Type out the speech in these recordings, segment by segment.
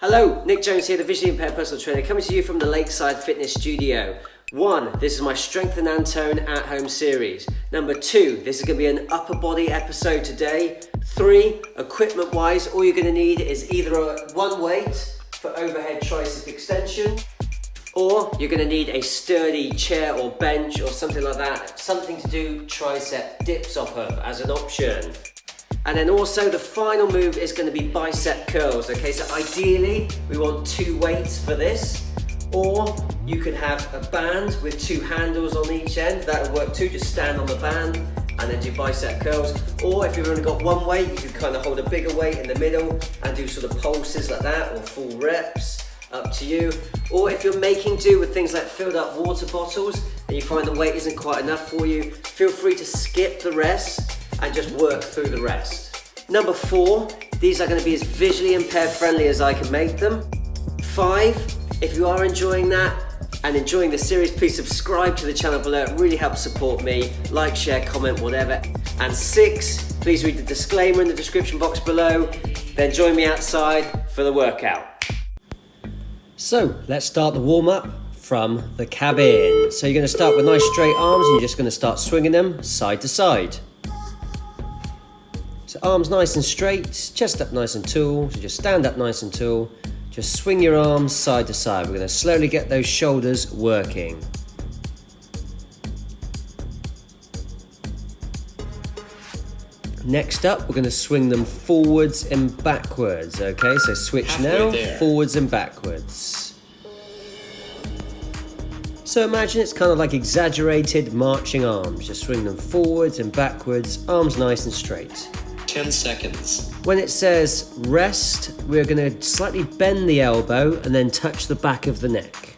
Hello, Nick Jones here, the visually impaired personal trainer, coming to you from the Lakeside Fitness Studio. 1, this is my Strengthen and Tone at Home series. Number 2, this is going to be an upper body episode today. 3, equipment wise, all you're going to need is either one weight for overhead tricep extension, or you're going to need a sturdy chair or bench or something like that, something to do tricep dips off of as an option. And then also the final move is going to be bicep curls, okay? So ideally we want 2 weights for this, or you could have a band with 2 handles on each end. That'll work too, just stand on the band and then do bicep curls. Or if you've only got 1 weight, you could kind of hold a bigger weight in the middle and do sort of pulses like that, or full reps, up to you. Or if you're making do with things like filled up water bottles and you find the weight isn't quite enough for you, feel free to skip the rest and just work through the rest. Number 4, these are going to be as visually impaired friendly as I can make them. 5, if you are enjoying that and enjoying the series, please subscribe to the channel below. It really helps support me. Like, share, comment, whatever. And 6, please read the disclaimer in the description box below. Then join me outside for the workout. So let's start the warm-up from the cabin. So you're going to start with nice straight arms and you're just going to start swinging them side to side. So arms nice and straight, chest up nice and tall, so just stand up nice and tall, just swing your arms side to side. We're going to slowly get those shoulders working. Next up, we're going to swing them forwards and backwards, okay? So switch now, forwards and backwards. So imagine it's kind of like exaggerated marching arms. Just swing them forwards and backwards, arms nice and straight. 10 seconds. When it says rest, we're going to slightly bend the elbow and then touch the back of the neck.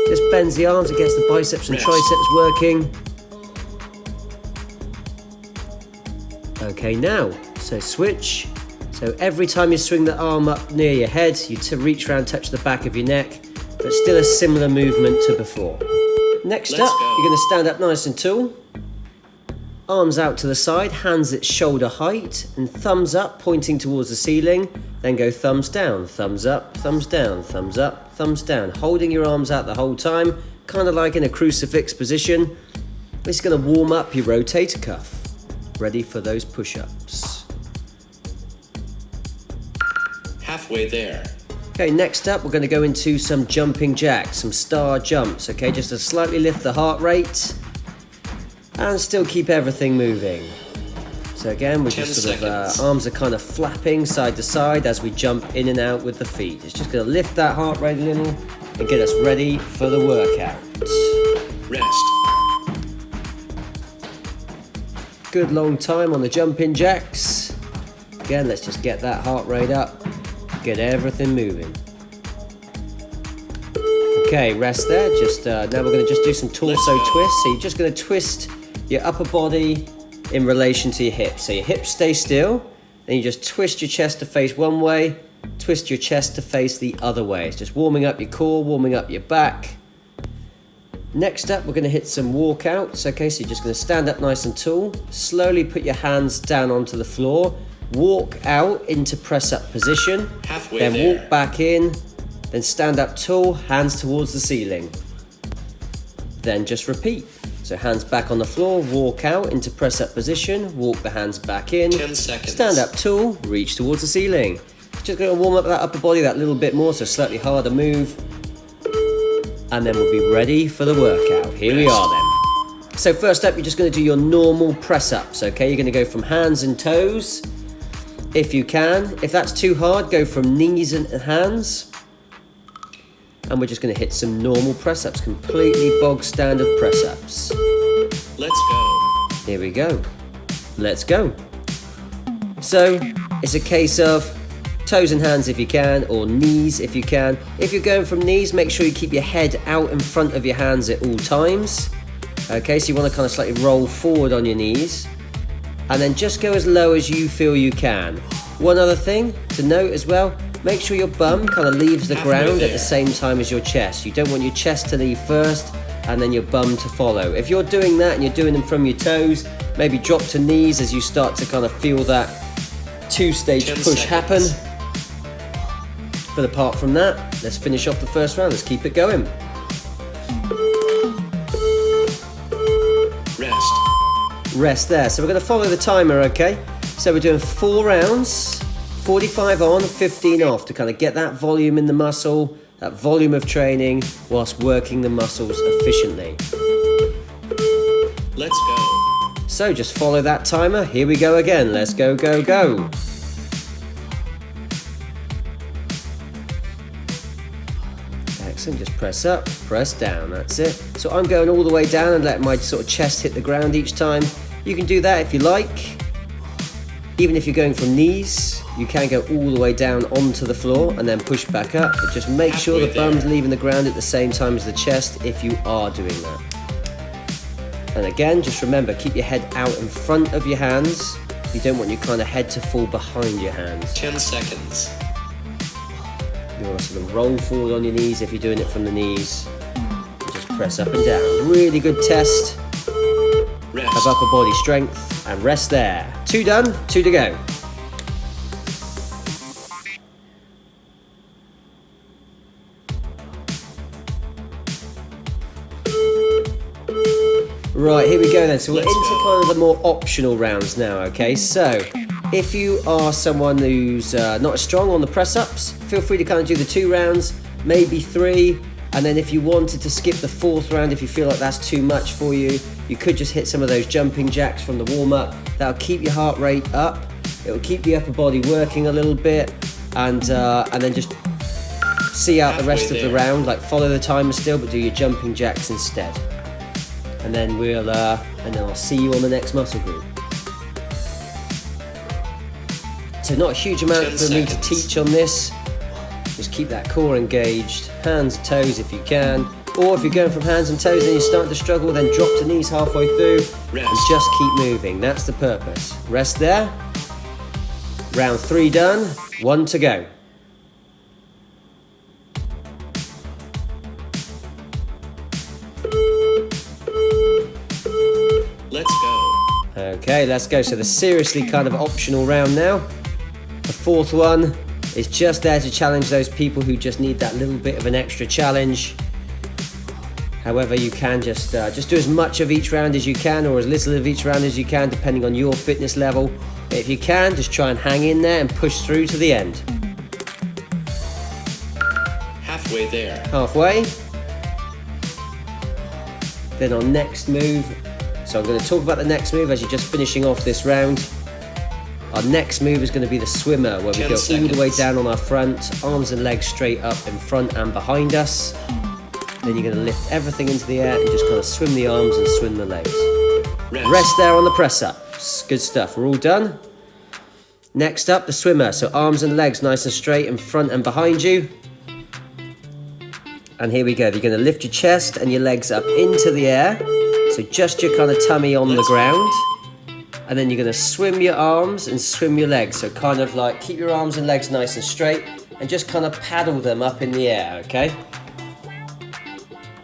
Just bends the arms, it gets the biceps and triceps working. Okay, now, so switch. So every time you swing the arm up near your head, you reach around, touch the back of your neck, but still a similar movement to before. Next up, you're going to stand up nice and tall. Arms out to the side, hands at shoulder height, and thumbs up pointing towards the ceiling. Then go thumbs down, thumbs up, thumbs down, thumbs up, thumbs down. Holding your arms out the whole time, kind of like in a crucifix position. This is going to warm up your rotator cuff. Ready for those push-ups. Halfway there. Okay, next up we're going to go into some jumping jacks, some star jumps, okay? Just to slightly lift the heart rate and still keep everything moving. So again, we're just sort of, arms are kind of flapping side to side as we jump in and out with the feet. It's just going to lift that heart rate a little and get us ready for the workout. Rest. Good long time on the jumping jacks. Again, let's just get that heart rate up, get everything moving. Okay, rest there. Just now we're going to just do some torso twists. So you're just going to twist your upper body in relation to your hips. So your hips stay still, then you just twist your chest to face one way, twist your chest to face the other way. It's just warming up your core, warming up your back. Next up, we're going to hit some walkouts. Okay, so you're just going to stand up nice and tall, slowly put your hands down onto the floor, walk out into press up position, then walk back in, then stand up tall, hands towards the ceiling. Then just repeat. So hands back on the floor, walk out into press up position, walk the hands back in, 10 seconds. Stand up tall, reach towards the ceiling. Just going to warm up that upper body that little bit more, so slightly harder move. And then we'll be ready for the workout. Here we are then. So first up, you're just going to do your normal press ups, okay? You're going to go from hands and toes, if you can. If that's too hard, go from knees and hands. And we're just going to hit some normal press-ups, completely bog standard press-ups. Let's go. Here we go. Let's go. So it's a case of toes and hands if you can, or knees if you can. If you're going from knees, make sure you keep your head out in front of your hands at all times. Okay, so you want to kind of slightly roll forward on your knees. And then just go as low as you feel you can. One other thing to note as well, make sure your bum kind of leaves the ground at the same time as your chest. You don't want your chest to leave first and then your bum to follow. If you're doing that and you're doing them from your toes, maybe drop to knees as you start to kind of feel that 2-stage push happen. But apart from that, let's finish off the first round. Let's keep it going. Rest there. So we're going to follow the timer, okay? So we're doing 4 rounds, 45 on, 15 off to kind of get that volume in the muscle, that volume of training whilst working the muscles efficiently. Let's go. So just follow that timer. Here we go again. Let's go, go, go. Excellent. Just press up, press down. That's it. So I'm going all the way down and letting my sort of chest hit the ground each time. You can do that if you like. Even if you're going from knees, you can go all the way down onto the floor and then push back up. But just make sure the bum's leaving the ground at the same time as the chest if you are doing that. And again, just remember, keep your head out in front of your hands. You don't want your kind of head to fall behind your hands. 10 seconds. You want to sort of roll forward on your knees if you're doing it from the knees. And just press up and down. Really good test of upper body strength. And rest there. 2 done, 2 to go. Right, here we go then. So we're into kind of the more optional rounds now, okay? So if you are someone who's not as strong on the press-ups, feel free to kind of do the 2 rounds, maybe 3, and then if you wanted to skip the 4th round, if you feel like that's too much for you, you could just hit some of those jumping jacks from the warm-up. That'll keep your heart rate up, it'll keep the upper body working a little bit, and then just see out the rest of the round, like follow the timer still, but do your jumping jacks instead. And then I'll see you on the next muscle group. So not a huge amount for me to teach on this. Just keep that core engaged, hands, toes if you can. Or if you're going from hands and toes and you're starting to struggle, then drop to knees halfway through and just keep moving. That's the purpose. Rest there. Round 3 done, 1 to go. Let's go. Okay, let's go. So the seriously kind of optional round now. The 4th one is just there to challenge those people who just need that little bit of an extra challenge. However, you can just do as much of each round as you can, or as little of each round as you can, depending on your fitness level. But if you can, just try and hang in there and push through to the end. Halfway there. Halfway. Then our next move. So I'm going to talk about the next move as you're just finishing off this round. Our next move is going to be the swimmer, where we go all the way down on our front, arms and legs straight up in front and behind us. Then you're going to lift everything into the air and just kind of swim the arms and swim the legs. Rest there on the press-ups. Good stuff. We're all done. Next up, the swimmer. So arms and legs nice and straight in front and behind you. And here we go. You're going to lift your chest and your legs up into the air. So just your kind of tummy on the ground. And then you're going to swim your arms and swim your legs. So kind of like keep your arms and legs nice and straight and just kind of paddle them up in the air, okay?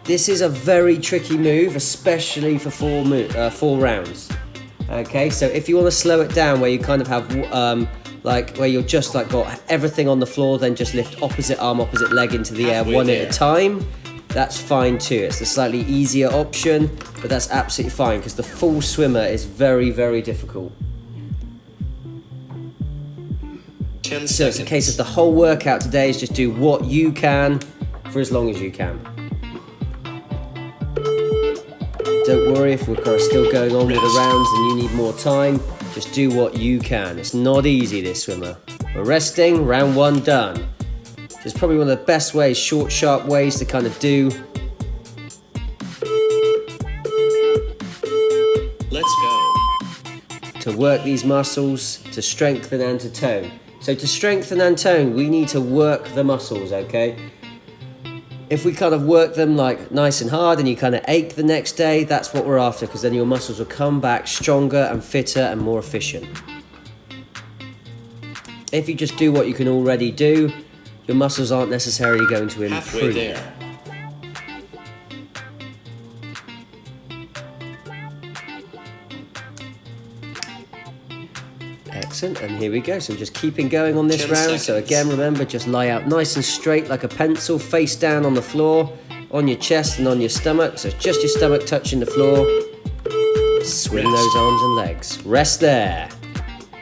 This is a very tricky move, especially for 4 rounds. Okay, so if you want to slow it down where you kind of have like where you're just like got everything on the floor, then just lift opposite arm, opposite leg into the air one at a time. That's fine too. It's the slightly easier option, but that's absolutely fine because the full swimmer is very, very difficult. 10 seconds. So it's a case of the whole workout today is just do what you can for as long as you can. Don't worry if we're kind of still going on with the rounds and you need more time. Just do what you can. It's not easy, this swimmer. We're resting, round 1 done. It's probably one of the best ways, short, sharp ways to kind of do. Let's go. To work these muscles, to strengthen and to tone. So to strengthen and tone, we need to work the muscles, okay? If we kind of work them like nice and hard and you kind of ache the next day, that's what we're after, because then your muscles will come back stronger and fitter and more efficient. If you just do what you can already do, your muscles aren't necessarily going to improve. Halfway there. Excellent, and here we go. So we're just keeping going on this 10 round. seconds. So again, remember, just lie out nice and straight like a pencil, face down on the floor, on your chest and on your stomach. So just your stomach touching the floor. Swing Rest. those arms and legs. Rest there.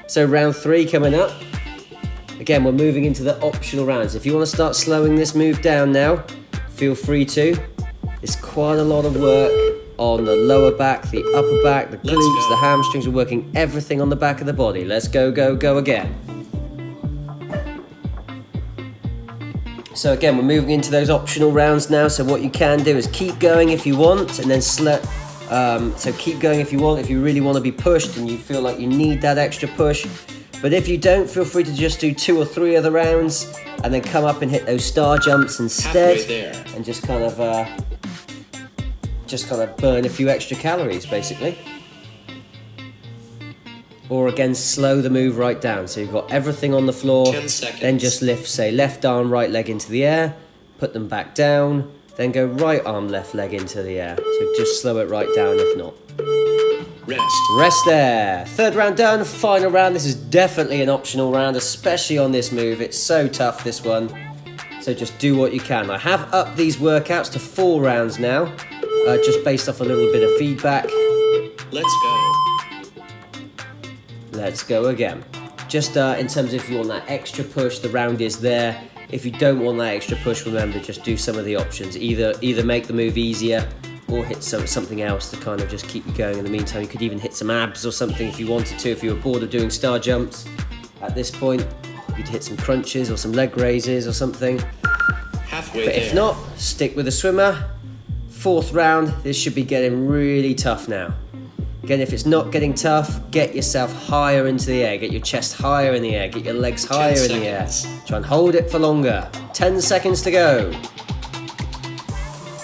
So round 3 coming up. Again, we're moving into the optional rounds. If you want to start slowing this move down now, feel free to. It's quite a lot of work on the lower back, the upper back, the Let's glutes, go. the hamstrings. We're working everything on the back of the body. Let's go, go, go again. So again, we're moving into those optional rounds now. So what you can do is keep going if you want, and then so keep going if you want, if you really want to be pushed and you feel like you need that extra push. But if you don't, feel free to just do 2 or 3 other rounds and then come up and hit those star jumps instead. Halfway there. And just kind of burn a few extra calories, basically. Or again, slow the move right down. So you've got everything on the floor. 10 seconds. Then just lift, say, left arm, right leg into the air. Put them back down. Then go right arm, left leg into the air. So just slow it right down if not. Rest. Rest there. 3rd round done, final round. This is definitely an optional round, especially on this move. It's so tough, this one. So just do what you can. I have upped these workouts to 4 rounds now, just based off a little bit of feedback. Let's go. Let's go again. Just in terms of if you want that extra push, the round is there. If you don't want that extra push, remember, just do some of the options. Either make the move easier or hit something else to kind of just keep you going in the meantime. You could even hit some abs or something if you wanted to. If you were bored of doing star jumps at this point, you'd hit some crunches or some leg raises or something. Halfway But there. if not, stick with the swimmer. 4th round, this should be getting really tough now. Again, if it's not getting tough, get yourself higher into the air. Get your chest higher in the air. Get your legs higher in the air. seconds. Try and hold it for longer. 10 seconds to go.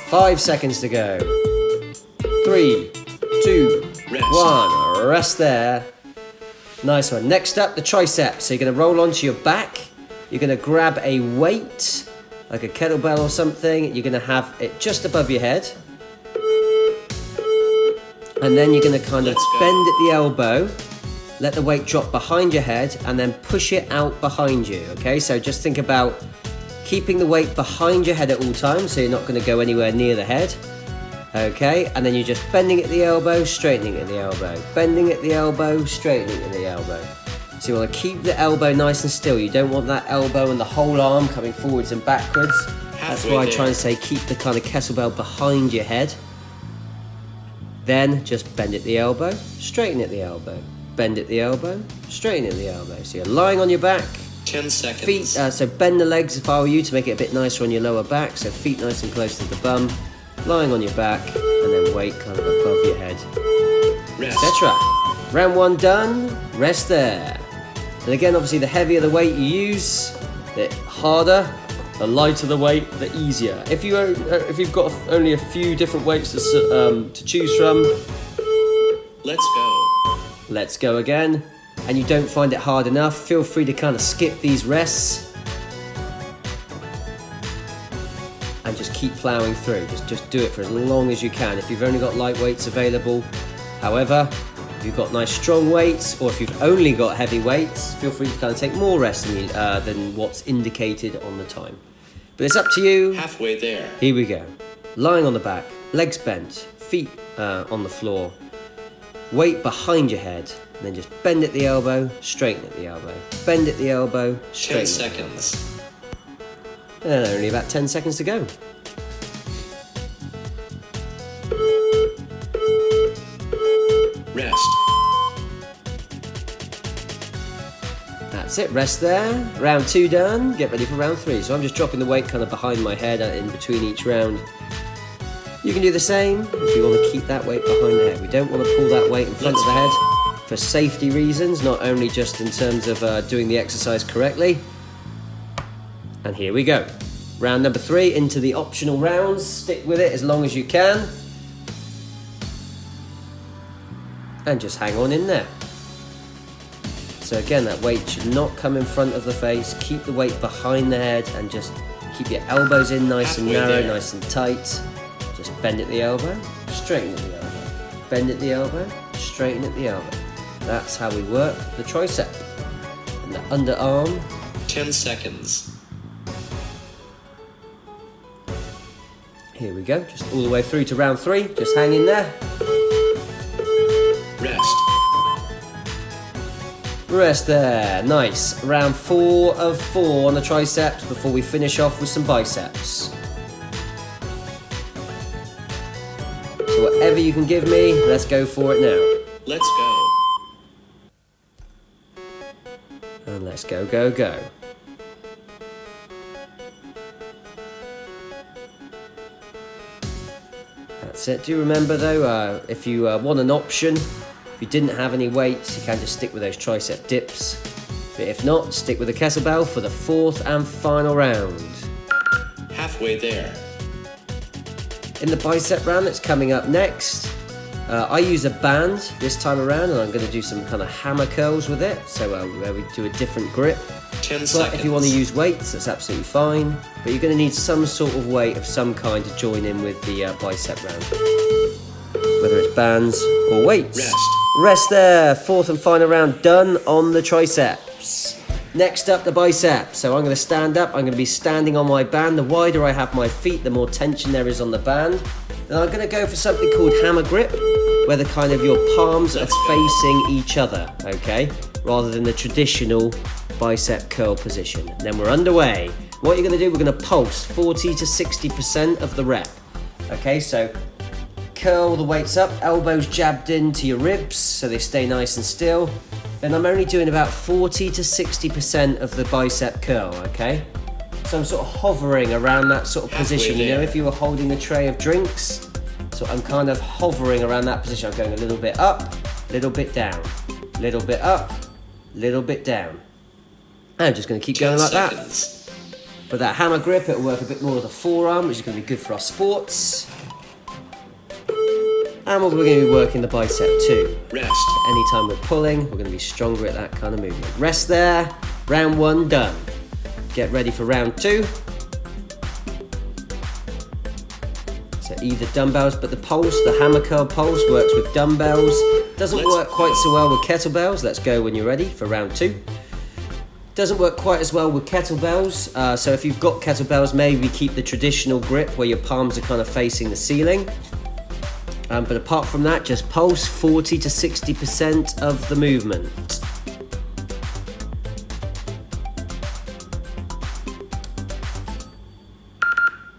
5 seconds to go. 3, 2, Rest. 1. Rest there. Nice one. Next up, the tricep. So you're going to roll onto your back. You're going to grab a weight, like a kettlebell or something. You're going to have it just above your head. And then you're going to kind of Let's go. bend at the elbow, let the weight drop behind your head, and then push it out behind you, okay? So just think about keeping the weight behind your head at all times, so you're not going to go anywhere near the head, okay? And then you're just bending at the elbow, straightening at the elbow, bending at the elbow, straightening at the elbow. So you want to keep the elbow nice and still. You don't want that elbow and the whole arm coming forwards and backwards. That's Halfway why I there. try and say keep the kind of kettlebell behind your head. Then just bend at the elbow, straighten at the elbow, bend at the elbow, straighten at the elbow. So you're lying on your back, 10 seconds. feet, so bend the legs if I were you to make it a bit nicer on your lower back. So feet nice and close to the bum, lying on your back, and then weight kind of above your head, Rest. etc. Round 1 done, rest there. And again, obviously the heavier the weight you use, the harder. The lighter the weight, the easier. If you've got only a few different weights to choose from, Let's go. let's go again. And you don't find it hard enough, feel free to kind of skip these rests and just keep ploughing through. Just do it for as long as you can. If you've only got light weights available, however, if you've got nice strong weights, or if you've only got heavy weights, feel free to kind of take more rest than what's indicated on the time. But it's up to you. Halfway there. Here we go. Lying on the back, legs bent, feet on the floor, weight behind your head, and then just bend at the elbow, straighten at the elbow, bend at the elbow, 10 straighten. seconds. And only about 10 seconds to go. Rest. That's it, rest there. Round 2 done, get ready for round 3. So I'm just dropping the weight kind of behind my head in between each round. You can do the same if you want to keep that weight behind the head. We don't want to pull that weight in front of the head for safety reasons, not only just in terms of doing the exercise correctly. And here we go. Round number 3 into the optional rounds. Stick with it as long as you can. And just hang on in there. So again, that weight should not come in front of the face. Keep the weight behind the head and just keep your elbows in nice and Halfway narrow, there. nice and tight. Just bend at the elbow, straighten at the elbow. Bend at the elbow, straighten at the elbow. That's how we work the tricep. underarm. 10 seconds. Here we go, just all the way through to round 3. Just hang in there. Rest. Rest there, nice. Round 4 of 4 on the triceps before we finish off with some biceps. So whatever you can give me, let's go for it now. Let's go. And let's go, go, go. That's it. Do remember though, if you want an option, if you didn't have any weights, you can just stick with those tricep dips. But if not, stick with the kettlebell for the 4th and final round. Halfway there. In the bicep round that's coming up next, I use a band this time around, and I'm going to do some kind of hammer curls with it. So where we do a different grip. 10 But seconds. if you want to use weights, that's absolutely fine. But you're going to need some sort of weight of some kind to join in with the bicep round. Whether it's bands or weights. Rest. Rest there. 4th and final round done on the triceps. Next up, the bicep. So I'm going to stand up. I'm going to be standing on my band. The wider I have my feet, the more tension there is on the band. And I'm going to go for something called hammer grip, where the kind of your palms are facing each other, okay? Rather than the traditional bicep curl position. And then we're underway. What you're going to do, we're going to pulse 40 to 60% of the rep. Okay, so curl the weights up, elbows jabbed into your ribs so they stay nice and still. Then I'm only doing about 40 to 60% of the bicep curl, okay? So I'm sort of hovering around that sort of position. You know, if you were holding a tray of drinks, so I'm kind of hovering around that position. I'm going a little bit up, little bit down, little bit up, little bit down. I'm just going to keep going like seconds. that. But that hammer grip, it'll work a bit more with the forearm, which is going to be good for our sports. And we're going to be working the bicep too. Rest. Anytime we're pulling, we're going to be stronger at that kind of movement. Rest there. Round 1 done. Get ready for round 2. So either dumbbells, but the pulse, the hammer curl pulse works with dumbbells. Doesn't work quite so well with kettlebells. Let's go when you're ready for round 2. Doesn't work quite as well with kettlebells. So if you've got kettlebells, maybe keep the traditional grip where your palms are kind of facing the ceiling. But apart from that, just pulse 40 to 60% of the movement.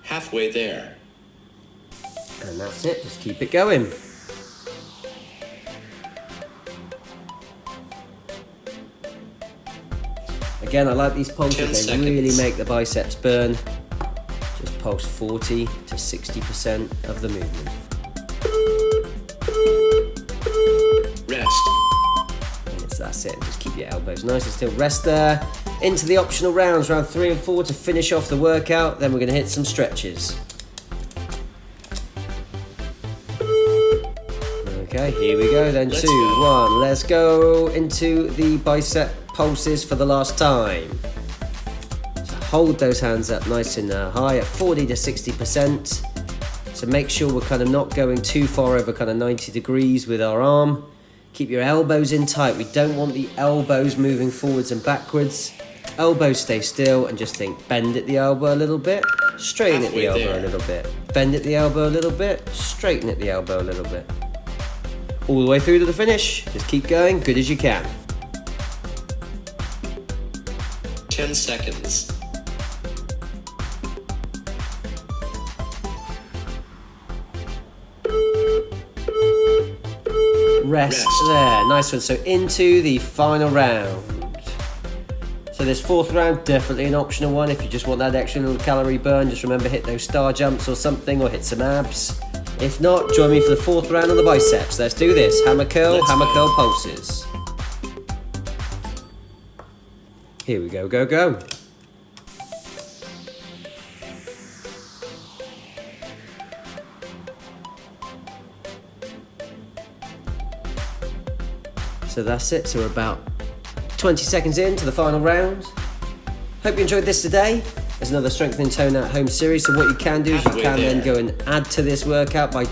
Halfway there. And that's it, just keep it going. Again, I like these 10 pulses, they seconds. really make the biceps burn. Just pulse 40 to 60% of the movement. Rest. And that's it, just keep your elbows nice and still. Rest there. Into the optional rounds, round 3 and 4 to finish off the workout. Then we're going to hit some stretches. Okay, here we go then. Let's 2, go. 1. Let's go into the bicep pulses for the last time. So hold those hands up nice and high at 40 to 60%. So make sure we're kind of not going too far over kind of 90 degrees with our arm. Keep your elbows in tight. We don't want the elbows moving forwards and backwards. Elbows stay still and just think bend at the elbow a little bit, straighten at the Halfway elbow there. a little bit, bend at the elbow a little bit, straighten at the elbow a little bit. All the way through to the finish. Just keep going, good as you can. 10 seconds. Rest there, nice one. So into the final round. So this 4th round, definitely an optional one. If you just want that extra little calorie burn, just remember hit those star jumps or something, or hit some abs. If not, join me for the 4th round on the biceps. Let's do this. Hammer curl, Let's hammer go. curl pulses. Here we go, go, go. So that's it. So we're about 20 seconds into the final round. Hope you enjoyed this today. There's another Strength and Tone at Home series. So what you can do is you Halfway can then there. go and add to this workout by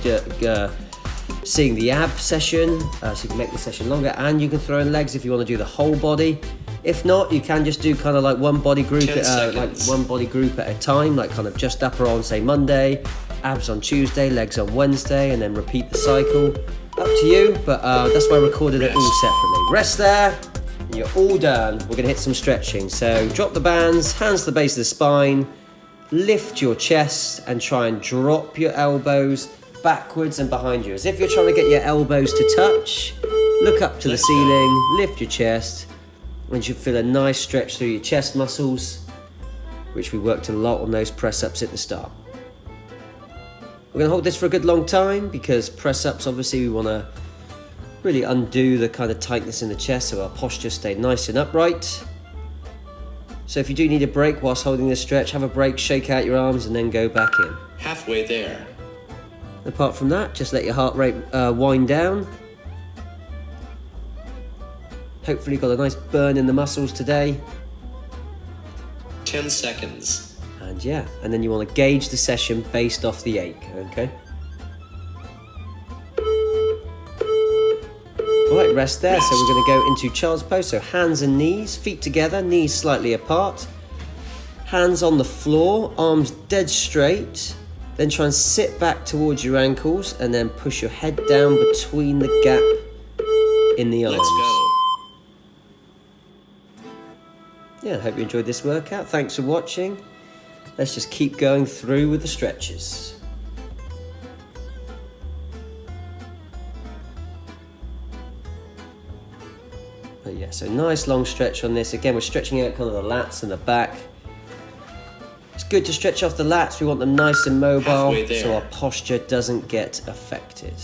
seeing the ab session. So you can make the session longer, and you can throw in legs if you want to do the whole body. If not, you can just do kind of like one body group 10 seconds. at a time, like kind of just upper on, say, Monday, abs on Tuesday, legs on Wednesday, and then repeat the cycle. Up to you, but that's why I recorded it all separately. Rest there, and you're all done. We're gonna hit some stretching. So drop the bands, hands to the base of the spine, lift your chest, and try and drop your elbows backwards and behind you, as if you're trying to get your elbows to touch. Look up to the ceiling, lift your chest, and you should feel a nice stretch through your chest muscles, which we worked a lot on those press-ups at the start. We're going to hold this for a good long time, because press-ups, obviously, we want to really undo the kind of tightness in the chest so our posture stay nice and upright. So if you do need a break whilst holding this stretch, have a break, shake out your arms, and then go back in. Halfway there. Apart from that, just let your heart rate wind down. Hopefully got a nice burn in the muscles today. 10 seconds. And yeah, and then you want to gauge the session based off the ache, okay? Alright, rest there. So we're going to go into child's pose. So hands and knees, feet together, knees slightly apart. Hands on the floor, arms dead straight. Then try and sit back towards your ankles, and then push your head down between the gap in the arms. Let's go. Yeah, I hope you enjoyed this workout. Thanks for watching. Let's just keep going through with the stretches. But yeah, so nice long stretch on this. Again, we're stretching out kind of the lats and the back. It's good to stretch off the lats. We want them nice and mobile so our posture doesn't get affected.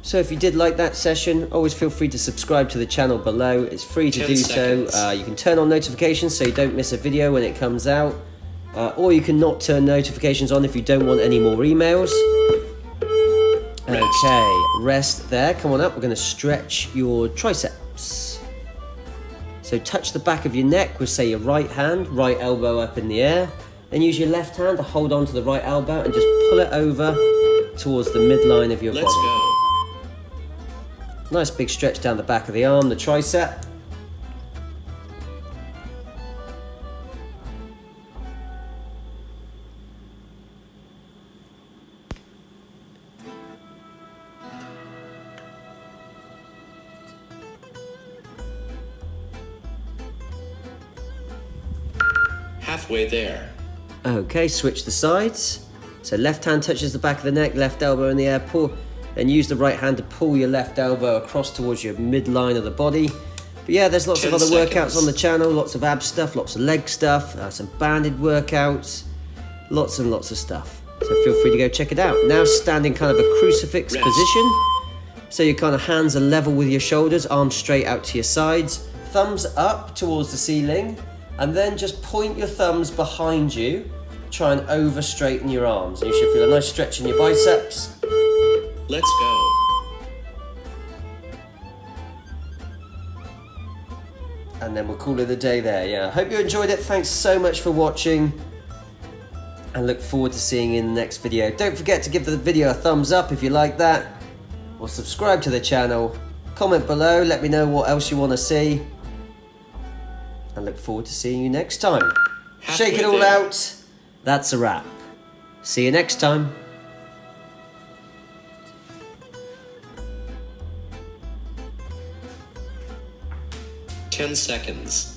So if you did like that session, always feel free to subscribe to the channel below. It's free to do so. You can turn on notifications so you don't miss a video when it comes out. Or you can not turn notifications on if you don't want any more emails. Okay, rest there. Come on up. We're going to stretch your triceps. So touch the back of your neck with, say, your right hand, right elbow up in the air. Then use your left hand to hold on to the right elbow and just pull it over towards the midline of your body. Let's go. Nice big stretch down the back of the arm, the tricep. Halfway there. Okay, switch the sides. So left hand touches the back of the neck, left elbow in the air, pull. Then use the right hand to pull your left elbow across towards your midline of the body. But yeah, there's lots of other workouts on the channel, lots of ab stuff, lots of leg stuff, some banded workouts, lots and lots of stuff. So feel free to go check it out. Now standing kind of a crucifix position. So your kind of hands are level with your shoulders, arms straight out to your sides, thumbs up towards the ceiling, and then just point your thumbs behind you. Try and over straighten your arms. You should feel a nice stretch in your biceps. Let's go. And then we'll call it a day there. Yeah, I hope you enjoyed it. Thanks so much for watching, and look forward to seeing you in the next video. Don't forget to give the video a thumbs up if you like that, or subscribe to the channel. Comment below, let me know what else you want to see, and look forward to seeing you next time. Shake it all out. That's a wrap. See you next time. Ten seconds.